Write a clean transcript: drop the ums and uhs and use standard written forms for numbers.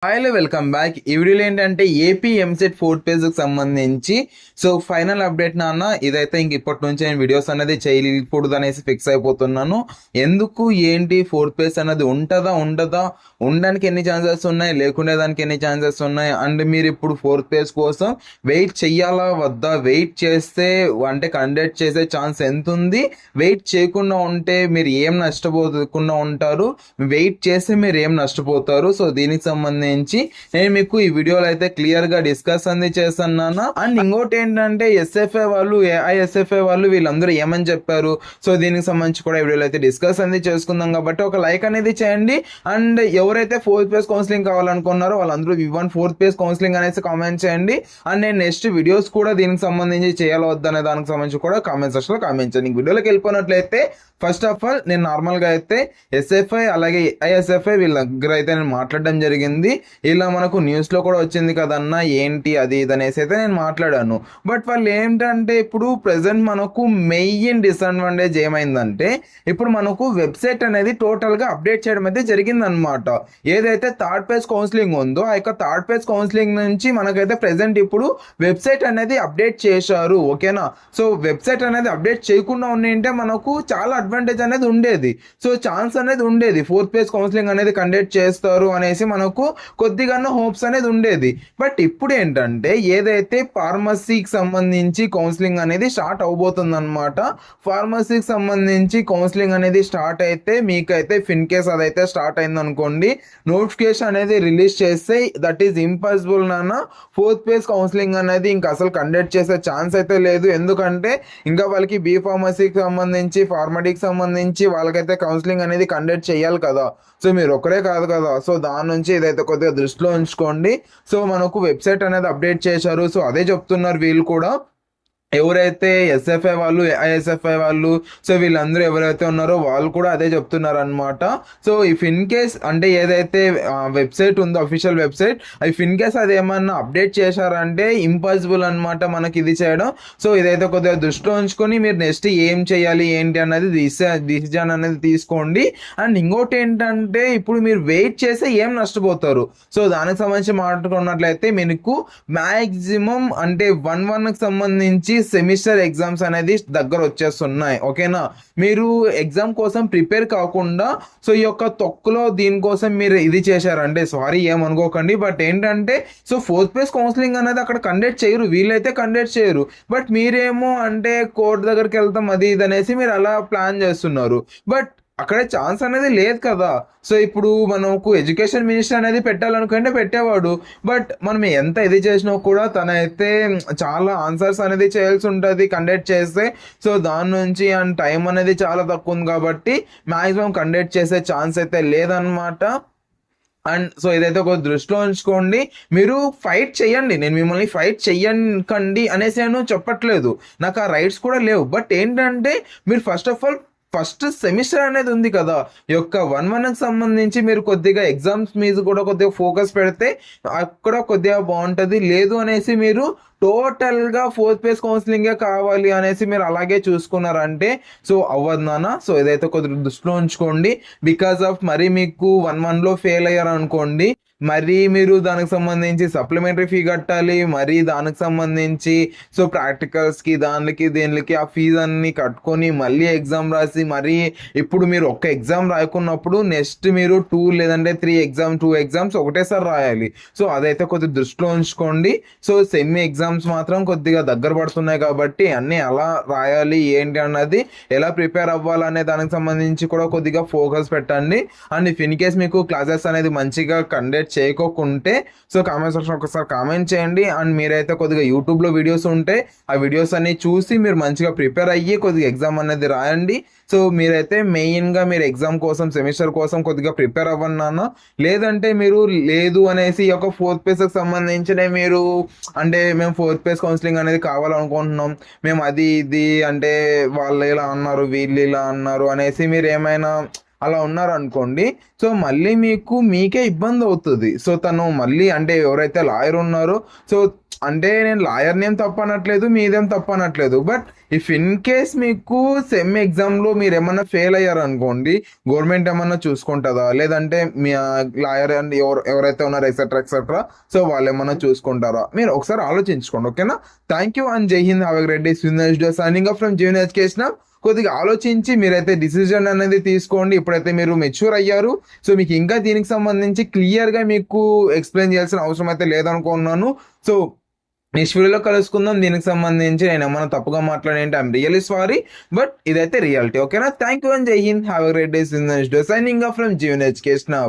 Hi welcome back. ఈ వీడియోలో ఏంటంటే ఏపీ ఎంసెట్ ఫోర్త్ పేజ్కి సంబంధించి ఫైనల్ అప్డేట్ నాన్న. ఇదైతే ఇంక ఇప్పటి నుంచి నేను వీడియోస్ అనేది చేయకూడదు అనేసి ఫిక్స్ అయిపోతున్నాను. ఎందుకు ఏంటి ఫోర్త్ పేజ్ అనేది ఉంటుందా ఉండదా, ఉండడానికి ఎన్ని ఛాన్సెస్ ఉన్నాయి, లేకుండే దానికి ఎన్ని ఛాన్సెస్ ఉన్నాయి, అండ్ మీరు ఇప్పుడు ఫోర్త్ పేజ్ కోసం వెయిట్ చెయ్యాలా వద్దా, వెయిట్ చేస్తే అంటే కండక్ట్ చేసే ఛాన్స్ ఎంత ఉంది, వెయిట్ చేయకుండా ఉంటే మీరు ఏం నష్టపోకుండా ఉంటారు, వెయిట్ చేస్తే మీరు ఏం నష్టపోతారు. సో దీనికి సంబంధించి నేను మీకు ఈ వీడియోలో అయితే క్లియర్ గా డిస్కస్ అనేది చేస్తున్నాను. అండ్ ఇంకోటి ఏంటంటే ఎస్ఎఫ్ఐ వాళ్ళు, ఏఐఎస్ఎఫ్ఐ వాళ్ళు వీళ్ళందరూ ఏమని చెప్పారు, సో దీనికి సంబంధించి కూడా ఈ వీడియోలో అయితే డిస్కస్ అనేది చేసుకుందాం. కాబట్టి ఒక లైక్ అనేది చేయండి. అండ్ ఎవరైతే ఫోర్త్ పేజ్ కౌన్సిలింగ్ కావాలనుకున్నారో వాళ్ళందరూ V1 ఫోర్త్ పేజ్ కౌన్సిలింగ్ అనేసి కామెంట్ చేయండి. అండ్ నేను నెక్స్ట్ వీడియోస్ కూడా దీనికి సంబంధించి చేయాలో వద్దనే దానికి సంబంధించి కూడా కామెంట్ సెక్షన్ లో కామెంట్ చేయండి. వీడియోలోకి వెళ్ళిపోయినట్లయితే ఫస్ట్ ఆఫ్ ఆల్ నేను నార్మల్గా అయితే ఎస్ఎఫ్ఐ అలాగే ఐఎస్ఎఫ్ఐ వీళ్ళ దగ్గర అయితే నేను మాట్లాడడం జరిగింది. ఇలా మనకు న్యూస్లో కూడా వచ్చింది కదన్నా ఏంటి అది ఇది అనేసి అయితే నేను మాట్లాడాను. బట్ వాళ్ళు ఏంటంటే ఇప్పుడు ప్రజెంట్ మనకు మెయిన్ డిసడ్వాంటేజ్ ఏమైందంటే ఇప్పుడు మనకు వెబ్సైట్ అనేది టోటల్గా అప్డేట్ చేయడం అయితే జరిగిందనమాట. ఏదైతే థర్డ్ పేజ్ కౌన్సిలింగ్ ఉందో ఆ యొక్క థర్డ్ పేజ్ కౌన్సిలింగ్ నుంచి మనకైతే ప్రజెంట్ ఇప్పుడు వెబ్సైట్ అనేది అప్డేట్ చేశారు. ఓకేనా. సో వెబ్సైట్ అనేది అప్డేట్ చేయకుండా ఉండింటే మనకు చాలా అడ్వాంటేజ్ అనేది ఉండేది. సో ఛాన్స్ అనేది ఉండేది, ఫోర్త్ పేజ్ కౌన్సిలింగ్ అనేది కండక్ట్ చేస్తారు అనేసి మనకు కొద్దిగా హోప్స్ అనేది ఉండేది. బట్ ఇప్పుడు ఏంటంటే ఏదైతే ఫార్మసీకి సంబంధించి కౌన్సిలింగ్ అనేది స్టార్ట్ అవబోతుంది అనమాట. ఫార్మసీకి సంబంధించి కౌన్సిలింగ్ అనేది స్టార్ట్ అయితే మీకైతే ఇన్ కేస్ అదైతే స్టార్ట్ అయింది అనుకోండి, నోటిఫికేషన్ అనేది రిలీజ్ చేస్తే దట్ ఈస్ ఇంపాసిబుల్ నాన్న. ఫోర్త్ పేజ్ కౌన్సిలింగ్ అనేది ఇంకా అసలు కండక్ట్ చేసే ఛాన్స్ అయితే లేదు. ఎందుకంటే ఇంకా వాళ్ళకి బీ ఫార్మసీకి సంబంధించి, ఫార్మడీకి సంబంధించి వాళ్ళకైతే కౌన్సిలింగ్ అనేది కండక్ట్ చేయాలి కదా. సో మీరు ఒక్కరే కాదు కదా. సో దాని నుంచి ఇదైతే కొద్దిగా దృష్టిలో ఉంచుకోండి. సో మనకు వెబ్సైట్ అనేది అప్డేట్ చేశారు. సో అదే చెప్తున్నారు వీళ్ళు కూడా, ఎవరైతే ఎస్ఎఫ్ఐ వాళ్ళు, ఐఎస్ఎఫ్ఐ వాళ్ళు, సో వీళ్ళందరూ ఎవరైతే ఉన్నారో వాళ్ళు కూడా అదే చెప్తున్నారు అనమాట. సో ఇఫ్ ఇన్ కేస్ అంటే ఏదైతే వెబ్సైట్ ఉందో official website, if in case అది ఏమన్నా అప్డేట్ చేశారంటే ఇంపాసిబుల్ అనమాట మనకి ఇది చేయడం. సో ఇదైతే కొద్దిగా దృష్టిలో ఉంచుకొని మీరు నెక్స్ట్ ఏం చేయాలి ఏంటి అన్నది డిసిజన్ అనేది తీసుకోండి. అండ్ ఇంకోటి ఏంటంటే ఇప్పుడు మీరు వెయిట్ చేస్తే ఏం నష్టపోతారు, సో దానికి సంబంధించి మాట్లాడుకున్నట్లయితే మీకు మ్యాక్సిమం అంటే 1-1కి సంబంధించి సెమిస్టర్ ఎగ్జామ్స్ అనేది దగ్గర వచ్చేస్తున్నాయి. ఓకేనా. మీరు ఎగ్జామ్ కోసం ప్రిపేర్ కాకుండా సో ఈ యొక్క తొక్కులో దీనికోసం మీరు ఇది చేశారంటే సారీ ఏమనుకోకండి. బట్ ఏంటంటే సో ఫోర్త్ పేజ్ కౌన్సిలింగ్ అనేది అక్కడ కండక్ట్ చేయరు, వీళ్ళైతే కండక్ట్ చేయరు. బట్ మీరేమో అంటే కోర్టు దగ్గరికి వెళ్తాం అది ఇది అనేసి మీరు అలా ప్లాన్ చేస్తున్నారు. బట్ అక్కడే ఛాన్స్ అనేది లేదు కదా. సో ఇప్పుడు మనకు ఎడ్యుకేషన్ మినిస్టర్ అనేది పెట్టాలనుకుంటే పెట్టేవాడు. బట్ మనం ఎంత ఇది చేసినా కూడా తనైతే చాలా ఆన్సర్స్ అనేది చేయాల్సి ఉంటుంది కండక్ట్ చేస్తే. సో దాని నుంచి అండ్ టైం అనేది చాలా తక్కువ ఉంది కాబట్టి మ్యాక్సిమం కండక్ట్ చేసే ఛాన్స్ అయితే లేదనమాట. అండ్ సో ఇదైతే ఒక దృష్టిలో ఉంచుకోండి. మీరు ఫైట్ చెయ్యండి, నేను మిమ్మల్ని ఫైట్ చెయ్యకండి అనేసి నేను చెప్పట్లేదు, నాకు ఆ రైట్స్ కూడా లేవు. బట్ ఏంటంటే మీరు ఫస్ట్ సెమిస్టర్ అనేది ఉంది కదా, ఈ యొక్క 1-1కి సంబంధించి మీరు కొద్దిగా ఎగ్జామ్స్ మీద కూడా కొద్దిగా ఫోకస్ పెడితే అక్కడ కొద్దిగా బాగుంటుంది. లేదు అనేసి మీరు టోటల్గా ఫోర్త్ పేజ్ కౌన్సిలింగే కావాలి అనేసి మీరు అలాగే చూసుకున్నారంటే సో అవ్వదు నాన్న. సో ఇదైతే కొద్దిగా దృష్టిలో ఉంచుకోండి. బికాస్ ఆఫ్ మరి మీకు 1-1లో ఫెయిల్ అయ్యారు అనుకోండి, మరి మీరు దానికి సంబంధించి సప్లిమెంటరీ ఫీ కట్టాలి, మరి దానికి సంబంధించి సో ప్రాక్టికల్స్కి దీనికి ఆ ఫీజు అన్ని కట్టుకొని మళ్ళీ ఎగ్జామ్ రాసి, మరి ఇప్పుడు మీరు ఒక్క ఎగ్జామ్ రాయకున్నప్పుడు నెక్స్ట్ మీరు 2 లేదంటే 2 ఎగ్జామ్స్ ఒకటేసారి రాయాలి. సో అదైతే కొద్దిగా దృష్టిలో ఉంచుకోండి. సో సెమీ ఎగ్జామ్స్ మాత్రం కొద్దిగా దగ్గర పడుతున్నాయి కాబట్టి అన్నీ ఎలా రాయాలి ఏంటి అన్నది, ఎలా ప్రిపేర్ అవ్వాలనే దానికి సంబంధించి కూడా కొద్దిగా ఫోకస్ పెట్టండి. అండ్ ఇఫ్ ఇన్ కేస్ మీకు క్లాసెస్ అనేది మంచిగా కండక్ట్ చేయకోకుంటే సో కామెంట్ సెక్షన్ ఒకసారి కామెంట్ చేయండి. అండ్ మీరైతే కొద్దిగా యూట్యూబ్లో వీడియోస్ ఉంటే ఆ వీడియోస్ అన్ని చూసి మీరు మంచిగా ప్రిపేర్ అయ్యి కొద్దిగా ఎగ్జామ్ అనేది రాయండి. సో మీరైతే మెయిన్గా మీరు ఎగ్జామ్ కోసం, సెమిస్టర్ కోసం కొద్దిగా ప్రిపేర్ అవ్వన్నాను. లేదంటే మీరు లేదు అనేసి ఈ యొక్క ఫోర్త్ పేజ్కి సంబంధించిన మీరు అంటే మేము ఫోర్త్ పేజ్ కౌన్సిలింగ్ అనేది కావాలనుకుంటున్నాం, మేము అది ఇది అంటే వాళ్ళు ఇలా అన్నారు వీళ్ళు ఇలా అన్నారు అనేసి మీరు ఏమైనా అలా ఉన్నారనుకోండి, సో మళ్ళీ మీకే ఇబ్బంది అవుతుంది. సో తను మళ్ళీ అంటే ఎవరైతే లాయర్ ఉన్నారో సో అంటే నేను లాయర్ని ఏం తప్పు అనట్లేదు, మీదేం తప్పు అనట్లేదు. బట్ ఇఫ్ ఇన్ కేస్ మీకు సెమ్ ఎగ్జామ్లో మీరు ఏమన్నా ఫెయిల్ అయ్యారు అనుకోండి, గవర్నమెంట్ ఏమన్నా చూసుకుంటుందా, లేదంటే మీ లాయర్ అండ్ ఎవరైతే ఉన్నారో ఎక్సెట్రా ఎక్సెట్రా, సో వాళ్ళు ఏమన్నా చూసుకుంటారా? మీరు ఒకసారి ఆలోచించుకోండి, ఓకేనా? థ్యాంక్ యూ అండ్ జై Hind. Have a great day. Signing off from Jeevan education. కొద్దిగా ఆలోచించి మీరైతే డిసిజన్ అనేది తీసుకోండి. ఇప్పుడైతే మీరు మెచ్యూర్ అయ్యారు, సో మీకు ఇంకా దీనికి సంబంధించి క్లియర్గా మీకు ఎక్స్ప్లెయిన్ చేయాల్సిన అవసరం అయితే లేదనుకున్నాను. సో నెక్స్ట్ వీడియోలో కలుసుకుందాం. దీనికి సంబంధించి నేను ఏమైనా తప్పుగా మాట్లాడేంటి ఐఎమ్ రియల్లీ సారీ, బట్ ఇదైతే రియాలిటీ, ఓకేనా? థ్యాంక్ యూ అండ్ జై Hind. Have a great day. Signing off from Jeevan education.